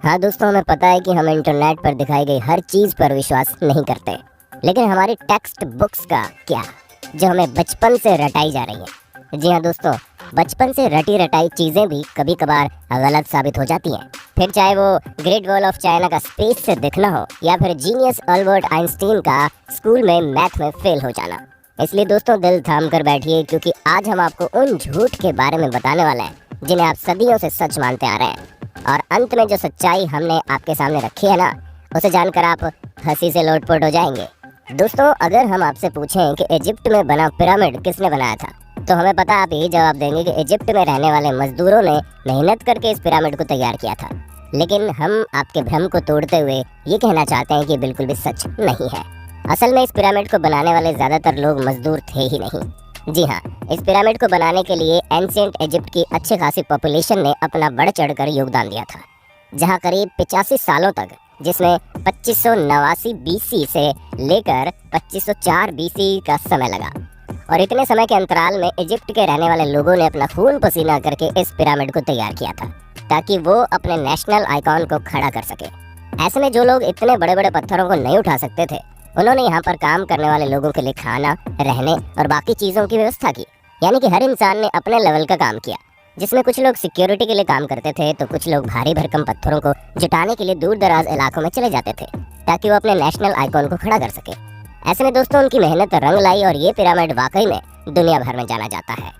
हाँ दोस्तों, हमें पता है कि हम इंटरनेट पर दिखाई गई हर चीज़ पर विश्वास नहीं करते, लेकिन हमारी टेक्स्ट बुक्स का क्या, जो हमें बचपन से रटाई जा रही है। जी हाँ दोस्तों, बचपन से रटी रटाई चीज़ें भी कभी कभार गलत साबित हो जाती हैं। फिर चाहे वो ग्रेट वॉल ऑफ चाइना का स्पेस से दिखना हो या फिर जीनियस अल्बर्ट आइंस्टीन का स्कूल में मैथ में फेल हो जाना। इसलिए दोस्तों, दिल थाम कर बैठिए, क्योंकि आज हम आपको उन झूठ के बारे में बताने वाले हैं जिन्हें आप सदियों से सच मानते आ रहे हैं। और अंत में जो सच्चाई हमने आपके सामने रखी है ना, उसे जानकर आप हंसी से लोटपोट हो जाएंगे। दोस्तों, अगर हम आपसे पूछें कि इजिप्ट में बना पिरामिड किसने बनाया था, तो हमें पता आप यही जवाब देंगे कि इजिप्ट में रहने वाले मजदूरों ने मेहनत करके इस पिरामिड को तैयार किया था। लेकिन हम आपके भ्रम को तोड़ते हुए ये कहना चाहते हैं कि बिल्कुल भी सच नहीं है। असल में इस पिरामिड को बनाने वाले ज़्यादातर लोग मजदूर थे ही नहीं। जी हाँ, इस पिरामिड को बनाने के लिए एंशिएंट इजिप्ट की अच्छी खासी पॉपुलेशन ने अपना बढ़ चढ़कर योगदान दिया था, जहाँ करीब 85 सालों तक, जिसमें 2589 बीसी से लेकर 2504 बीसी का समय लगा। और इतने समय के अंतराल में इजिप्ट के रहने वाले लोगों ने अपना खून पसीना करके इस पिरामिड को तैयार किया था, ताकि वो अपने नेशनल आइकॉन को खड़ा कर सके। ऐसे में जो लोग इतने बड़े बड़े पत्थरों को नहीं उठा सकते थे, उन्होंने यहाँ पर काम करने वाले लोगों के लिए खाना, रहने और बाकी चीज़ों की व्यवस्था की। यानी कि हर इंसान ने अपने लेवल का काम किया, जिसमें कुछ लोग सिक्योरिटी के लिए काम करते थे, तो कुछ लोग भारी भरकम पत्थरों को जुटाने के लिए दूर दराज इलाकों में चले जाते थे, ताकि वो अपने नेशनल आइकॉन को खड़ा कर सके। ऐसे में दोस्तों, उनकी मेहनत रंग लाई और ये पिरामिड वाकई में दुनिया भर में जाना जाता है।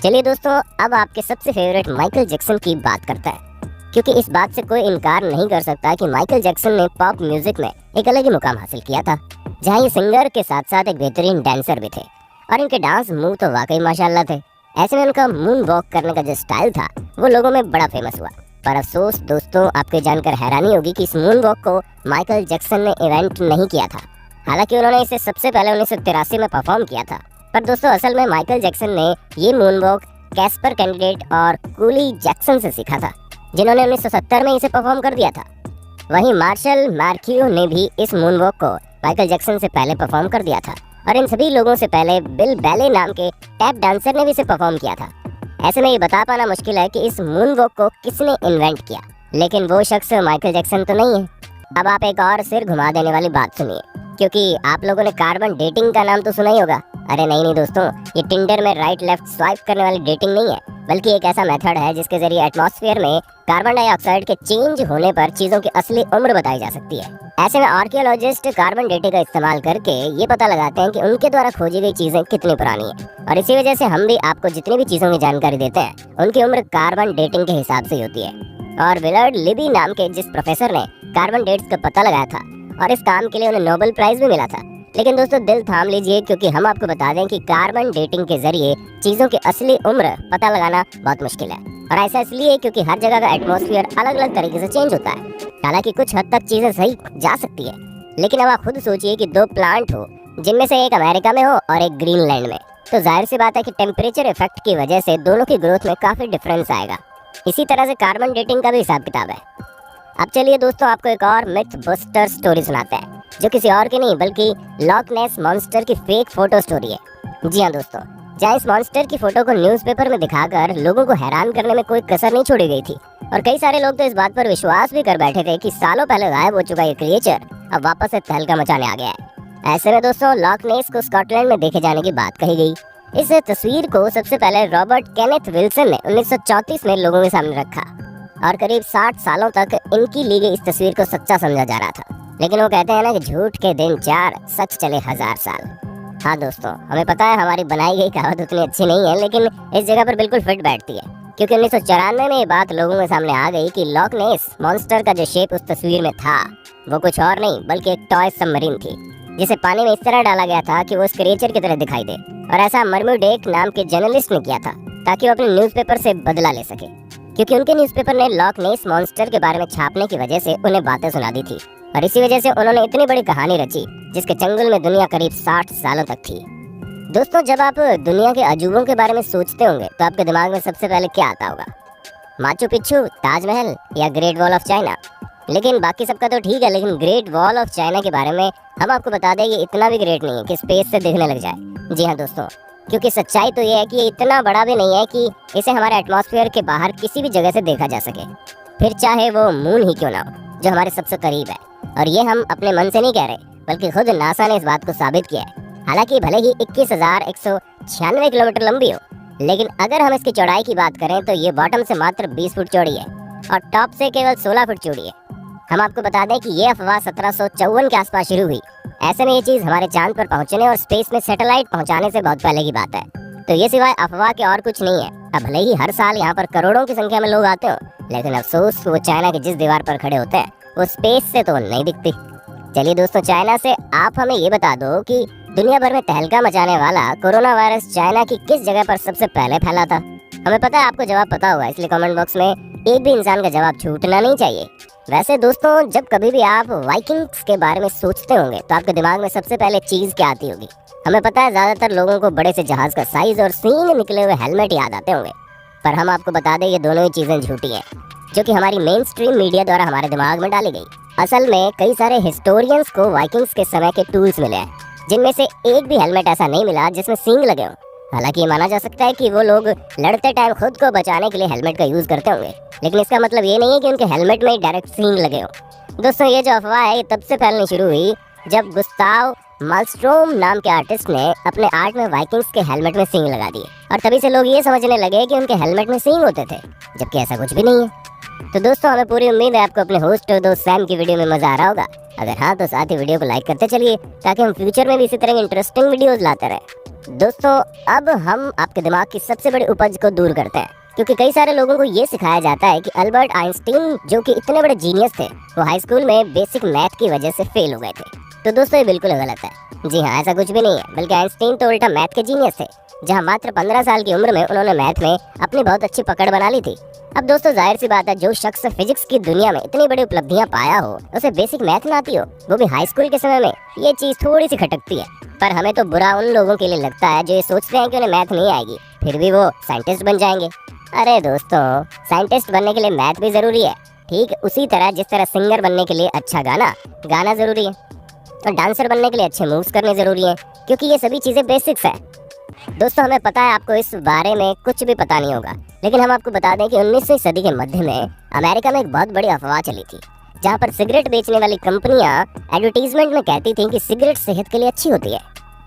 चलिए दोस्तों, अब आपके सबसे फेवरेट माइकल जैक्सन की बात करते हैं, क्योंकि इस बात से कोई इनकार नहीं कर सकता कि माइकल जैक्सन ने पॉप म्यूजिक में एक अलग ही मुकाम हासिल किया था, जहाँ ये सिंगर के साथ साथ एक बेहतरीन डांसर भी थे। और इनके डांस मूव तो वाकई माशाल्लाह थे। ऐसे में उनका मून वॉक करने का जो स्टाइल था, वो लोगों में बड़ा फेमस हुआ। पर अफसोस दोस्तों, आपको जानकर हैरानी होगी कि इस मून वॉक को माइकल जैक्सन ने इवेंट नहीं किया था। हालांकि उन्होंने इसे सबसे पहले 1983 में परफॉर्म किया था। पर दोस्तों, असल में माइकल जैक्सन ने ये मून वॉक कैस्पर कैंडिडेट और कूली जैक्सन से सीखा था, जिन्होंने 1970 में इसे परफॉर्म कर दिया था। वहीं मार्शल मार्क्यू ने भी इस मून वॉक को माइकल जैक्सन से पहले परफॉर्म कर दिया था, और इन सभी लोगों से पहले बिल बैले नाम के टैप डांसर ने भी इसे परफॉर्म किया था। ऐसे में ये बता पाना मुश्किल है कि इस मून वॉक को किसने इन्वेंट किया, लेकिन वो शख्स माइकल जैक्सन तो नहीं है। अब आप एक और सिर घुमा देने वाली बात सुनिए, क्योंकि आप लोगों ने कार्बन डेटिंग का नाम तो सुना ही होगा। अरे नहीं दोस्तों, ये टिंडर में राइट लेफ्ट स्वाइप करने वाली डेटिंग नहीं है, बल्कि एक ऐसा मेथड है जिसके जरिए एटमॉस्फेयर में कार्बन डाइऑक्साइड के चेंज होने पर चीजों की असली उम्र बताई जा सकती है। ऐसे में आर्कियोलॉजिस्ट कार्बन डेटिंग का इस्तेमाल करके ये पता लगाते हैं कि उनके द्वारा खोजी गई चीजें कितनी पुरानी है। और इसी वजह से हम भी आपको जितनी भी चीजों की जानकारी देते हैं, उनकी उम्र कार्बन डेटिंग के हिसाब से होती है। और विलर्ड लिबी नाम के जिस प्रोफेसर ने कार्बन डेट्स का पता लगाया था, और इस काम के लिए उन्हें नोबेल प्राइज भी मिला था। लेकिन दोस्तों, दिल थाम लीजिए, क्योंकि हम आपको बता दें कि कार्बन डेटिंग के जरिए चीज़ों की असली उम्र पता लगाना बहुत मुश्किल है। और ऐसा इसलिए क्योंकि हर जगह का एटमॉस्फेयर अलग अलग तरीके से चेंज होता है। हालांकि कुछ हद तक चीज़ें सही जा सकती है, लेकिन अब आप खुद सोचिए कि दो प्लांट हो, जिनमें से एक अमेरिका में हो और एक ग्रीनलैंड में, तो जाहिर सी बात है कि टेम्परेचर इफेक्ट की वजह से दोनों की ग्रोथ में काफ़ी डिफरेंस आएगा। इसी तरह से कार्बन डेटिंग का भी हिसाब किताब है। अब चलिए दोस्तों, आपको एक और मिथ बस्टर स्टोरी सुनाते हैं, जो किसी और की नहीं बल्कि लॉक नेस मॉन्स्टर की फेक फोटो स्टोरी है। जी हाँ दोस्तों, जहाँ इस मॉन्स्टर की फोटो को न्यूज़पेपर में दिखाकर लोगों को हैरान करने में कोई कसर नहीं छोड़ी गई थी। और कई सारे लोग तो इस बात पर विश्वास भी कर बैठे थे कि सालों पहले गायब हो चुका ये क्रिएचर अब वापस से तहलका मचाने आ गया है। ऐसे में दोस्तों, लॉक नेस को स्कॉटलैंड में देखे जाने की बात कही गई। इस तस्वीर को सबसे पहले रॉबर्ट केनेथ विल्सन ने 1934 में लोगों के सामने रखा, और करीब 60 सालों तक इनकी ली गई इस तस्वीर को सच्चा समझा जा रहा था। लेकिन वो कहते हैं ना कि झूठ के दिन 4, सच चले 1000 साल। हाँ दोस्तों, हमें पता है हमारी बनाई गई कहावत उतनी अच्छी नहीं है, लेकिन इस जगह पर बिल्कुल फिट बैठती है, क्योंकि 1994 में ये बात लोगों के सामने आ गई कि लॉक नेस मॉन्स्टर का जो शेप उस तस्वीर में था, वो कुछ और नहीं बल्कि एक टॉय सबमरीन थी, जिसे पानी में इस तरह डाला गया था कि वो उस क्रिएचर की तरह दिखाई दे। और ऐसा मर्म्यूडेक नाम के जर्नलिस्ट ने किया था, ताकि वो अपने न्यूज़पेपर से बदला ले सके, क्योंकि उनके न्यूज़पेपर ने लॉक नेस मॉन्स्टर के बारे में छापने की वजह से उन्हें बातें सुना दी थी। और इसी वजह से उन्होंने इतनी बड़ी कहानी रची, जिसके चंगुल में दुनिया करीब 60 सालों तक थी। दोस्तों, जब आप दुनिया के अजूबों के बारे में सोचते होंगे, तो आपके दिमाग में सबसे पहले क्या आता होगा? माचू पिच्चू, ताजमहल या ग्रेट वॉल ऑफ चाइना? लेकिन बाकी सबका तो ठीक है, लेकिन ग्रेट वॉल ऑफ चाइना के बारे में हम आपको बता दें, ये इतना भी ग्रेट नहीं है कि स्पेस से दिखने लग जाए। जी हाँ दोस्तों, क्योंकि सच्चाई तो ये है कि ये इतना बड़ा भी नहीं है कि इसे हमारे एटमॉस्फेयर के बाहर किसी भी जगह से देखा जा सके। फिर चाहे वो मून ही क्यों ना हो जो हमारे सबसे करीब है। और ये हम अपने मन से नहीं कह रहे, बल्कि खुद नासा ने इस बात को साबित किया है। हालांकि भले ही 21,196 किलोमीटर लंबी हो, लेकिन अगर हम इसकी चौड़ाई की बात करें तो ये बॉटम से मात्र 20 फुट चौड़ी है और टॉप से केवल 16 फुट चौड़ी है। हम आपको बता दें कि ये अफवाह 1754 के आसपास शुरू हुई। ऐसे में ये चीज़ हमारे चांद पर पहुंचने और स्पेस में सैटेलाइट पहुंचाने से बहुत पहले की बात है। तो ये सिवाय अफवाह के और कुछ नहीं है। अब भले ही हर साल यहाँ पर करोड़ों की संख्या में लोग आते हो, लेकिन अफसोस वो चाइना की जिस दीवार पर खड़े होते हैं वो स्पेस से तो नहीं दिखती। चलिए दोस्तों, चाइना से आप हमें ये बता दो कि दुनिया भर में तहलका मचाने वाला कोरोना वायरस चाइना की किस जगह पर सबसे पहले फैला था? हमें पता है आपको जवाब पता होगा, इसलिए कमेंट बॉक्स में एक भी इंसान का जवाब छूटना नहीं चाहिए। वैसे दोस्तों, जब कभी भी आप वाइकिंग्स के बारे में सोचते होंगे तो आपके दिमाग में सबसे पहले चीज क्या आती होगी? हमें पता है ज्यादातर लोगों को बड़े से जहाज का साइज और सींग निकले हुए हेलमेट याद आते होंगे, पर हम आपको बता दें ये दोनों ही चीजें झूठी हैं, जो कि हमारी मेन स्ट्रीम मीडिया द्वारा हमारे दिमाग में डाली गई। असल में कई सारे हिस्टोरियंस को वाइकिंग्स के समय के टूल्स मिले हैं, जिनमें से एक भी हेलमेट ऐसा नहीं मिला जिसमें सींग लगे हों। हालांकि ये माना जा सकता है कि वो लोग लड़ते टाइम खुद को बचाने के लिए हेलमेट का यूज करते होंगे, लेकिन इसका मतलब ये नहीं है कि उनके हेलमेट में ही डायरेक्ट सींग लगे हों। दोस्तों, ये जो अफवाह है ये तब से फैलनी शुरू हुई जब गुस्ताव मालस्ट्रोम नाम के आर्टिस्ट ने अपने आर्ट में वाइकिंग्स के हेलमेट में सींग लगा दिए, और तभी से लोग ये समझने लगे कि उनके हेलमेट में सींग होते थे, जबकि ऐसा कुछ भी नहीं है। तो दोस्तों, हमें पूरी उम्मीद है आपको अपने होस्ट और दोस्त सैम की वीडियो में मजा आ रहा होगा। अगर हाँ तो साथ ही वीडियो को लाइक करते चलिए, ताकि हम फ्यूचर में भी इसी तरह की इंटरेस्टिंग वीडियोस लाते रहे। दोस्तों, अब हम आपके दिमाग की सबसे बड़ी उपज को दूर करते हैं, क्योंकि कई सारे लोगों को ये सिखाया जाता है कि अल्बर्ट आइंस्टीन जो कि इतने बड़े जीनियस थे, वो हाई स्कूल में बेसिक मैथ की वजह से फेल हो गए थे। तो दोस्तों, ये बिल्कुल गलत है। जी हाँ, ऐसा कुछ भी नहीं है, बल्कि आइंस्टीन तो उल्टा मैथ के जीनियस थे, जहाँ मात्र 15 साल की उम्र में उन्होंने मैथ में अपनी बहुत अच्छी पकड़ बना ली थी। अब दोस्तों, जाहिर सी बात है, जो शख्स फिजिक्स की दुनिया में इतनी बड़ी उपलब्धियां पाया हो, उसे बेसिक मैथ ना आती हो, वो भी हाई स्कूल के समय में, ये चीज थोड़ी सी खटकती है। पर हमें तो बुरा उन लोगों के लिए लगता है जो ये सोचते हैं कि उन्हें मैथ नहीं आएगी, फिर भी वो साइंटिस्ट बन जाएंगे। अरे दोस्तों, साइंटिस्ट बनने के लिए मैथ भी जरूरी है, ठीक उसी तरह जिस तरह सिंगर बनने के लिए अच्छा गाना जरूरी है, और डांसर बनने के लिए अच्छे मूव्स करने जरूरी है, क्योंकि ये सभी चीजें बेसिक्स है। दोस्तों, हमें पता है आपको इस बारे में कुछ भी पता नहीं होगा, लेकिन हम आपको बता दें कि 19वीं सदी के मध्य में अमेरिका में एक बहुत बड़ी अफवाह चली थी, जहां पर सिगरेट बेचने वाली कंपनियां एडवर्टीजमेंट में कहती थीं कि सिगरेट सेहत के लिए अच्छी होती है।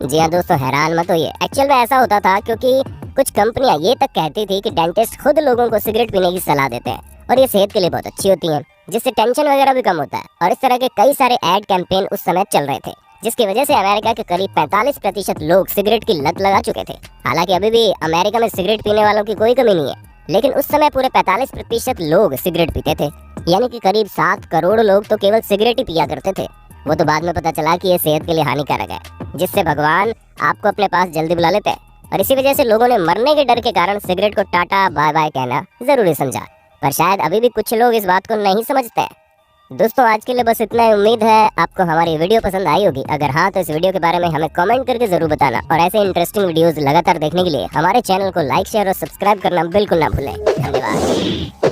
जी हाँ दोस्तों, हैरान मत होइए, एक्चुअल में ऐसा होता था, क्योंकि कुछ कंपनियां ये तक कहती थी कि डेंटिस्ट खुद लोगों को सिगरेट पीने की सलाह देते हैं और ये सेहत के लिए बहुत अच्छी होती है, जिससे टेंशन वगैरह भी कम होता है। और इस तरह के कई सारे एड कैंपेन उस समय चल रहे थे, जिसकी वजह से अमेरिका के करीब 45% लोग सिगरेट की लत लगा चुके थे। हालांकि अभी भी अमेरिका में सिगरेट पीने वालों की कोई कमी नहीं है, लेकिन उस समय पूरे 45% लोग सिगरेट पीते थे, यानी कि करीब 7 करोड़ लोग तो केवल सिगरेट ही पिया करते थे। वो तो बाद में पता चला कि ये सेहत के लिए हानिकारक है, जिससे भगवान आपको अपने पास जल्दी बुला लेते हैं, और इसी वजह से लोगों ने मरने के डर के कारण सिगरेट को टाटा बाय बाय कहना जरूरी समझा। पर शायद अभी भी कुछ लोग इस बात को नहीं समझते। दोस्तों, आज के लिए बस इतना ही। उम्मीद है आपको हमारी वीडियो पसंद आई होगी। अगर हाँ तो इस वीडियो के बारे में हमें कमेंट करके जरूर बताना, और ऐसे इंटरेस्टिंग वीडियोस लगातार देखने के लिए हमारे चैनल को लाइक, शेयर और सब्सक्राइब करना बिल्कुल ना भूलें। धन्यवाद।